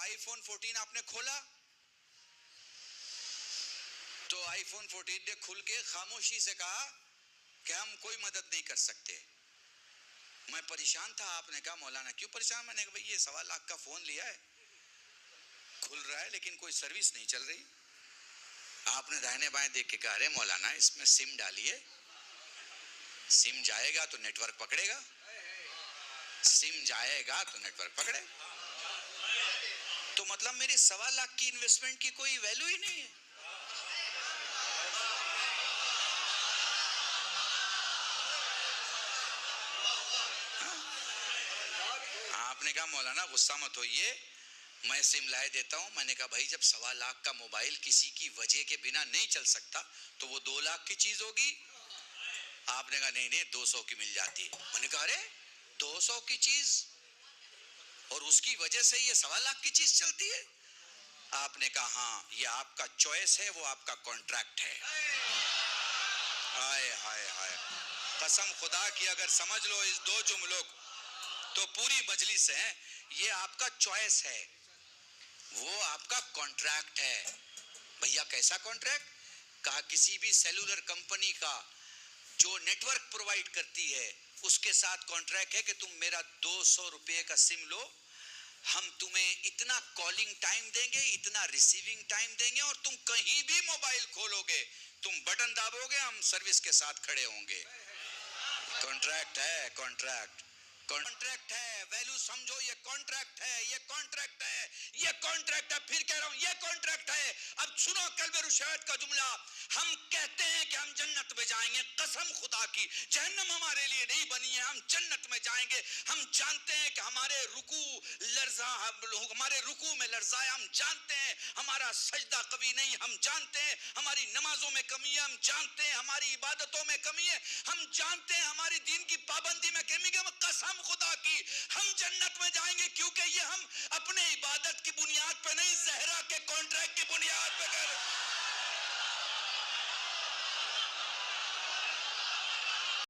IPhone 14 आपने खोला तो आईफोन 14 ने खुल के खामोशी से कहा कि हम कोई मदद नहीं कर सकते। मैं परेशान था। आपने कहा मौलाना क्यों परेशान? मैंने कहा भाई ये 1.25 लाख का फोन लिया है, खुल रहा है लेकिन कोई सर्विस नहीं चल रही। आपने दाहिने बाएं देख के कहा अरे मौलाना इसमें सिम डालिए, सिम जाएगा तो नेटवर्क पकड़ेगा, सिम जाएगा तो नेटवर्क पकड़े। तो मतलब मेरी 1.25 लाख की इन्वेस्टमेंट की कोई वैल्यू ही नहीं है। आपने कहा मौलाना गुस्सा मत होइए, मैं सिम लाए देता हूं। मैंने कहा भाई जब 1.25 लाख का मोबाइल किसी की वजह के बिना नहीं चल सकता तो वो 2 लाख की चीज होगी। आपने कहा नहीं नहीं 200 की मिल जाती। मैंने कहा अरे 200 की चीज और उसकी वजह से ये 1.25 लाख की चीज चलती है। आपने कहा हाँ ये आपका चॉइस है, वो आपका कॉन्ट्रैक्ट है। हाय हाय हाय, कसम खुदा की अगर समझ लो इस 2 जुमलों को तो पूरी मजलिस है। ये आपका चॉइस है, वो आपका कॉन्ट्रैक्ट है। भैया कैसा कॉन्ट्रैक्ट? कहा किसी भी सेलुलर कंपनी का जो नेटवर्क प्रोवाइड करती है उसके साथ कॉन्ट्रैक्ट है कि तुम मेरा 200 रुपये का सिम लो, हम तुम्हें इतना कॉलिंग टाइम देंगे, इतना रिसीविंग टाइम देंगे और तुम कहीं भी मोबाइल खोलोगे, तुम बटन दाबोगे, हम सर्विस के साथ खड़े होंगे। कॉन्ट्रैक्ट है, कॉन्ट्रैक्ट कॉन्ट्रैक्ट है। वैल्यू समझो, ये कॉन्ट्रैक्ट है, ये कॉन्ट्रैक्ट है, ये कॉन्ट्रैक्ट है। फिर कह रहा हूं ये कॉन्ट्रैक्ट है। अब सुनो कल्बे रुशैद का जुमला। हम कहते हैं कि हम जन्नत में जाएंगे, कसम खुदा की जहन्नम हमारे लिए नहीं बनी है, हम जन्नत में जाएंगे। हम जानते हैं कि हमारे रुकू में लर्जा है, हम जानते हैं हमारा सजदा कभी नहीं, हम जानते हैं हमारी नमाजों में कमी है, हम जानते हैं हमारी इबादतों में कमी है, हम जानते हैं हमारी दीन की पाबंदी में कमी है। कसम खुदा की हम जन्नत में जाएंगे क्योंकि ये हम अपने इबादत की बुनियाद पे नहीं, ज़हरा के कॉन्ट्रैक्ट की बुनियाद पे कर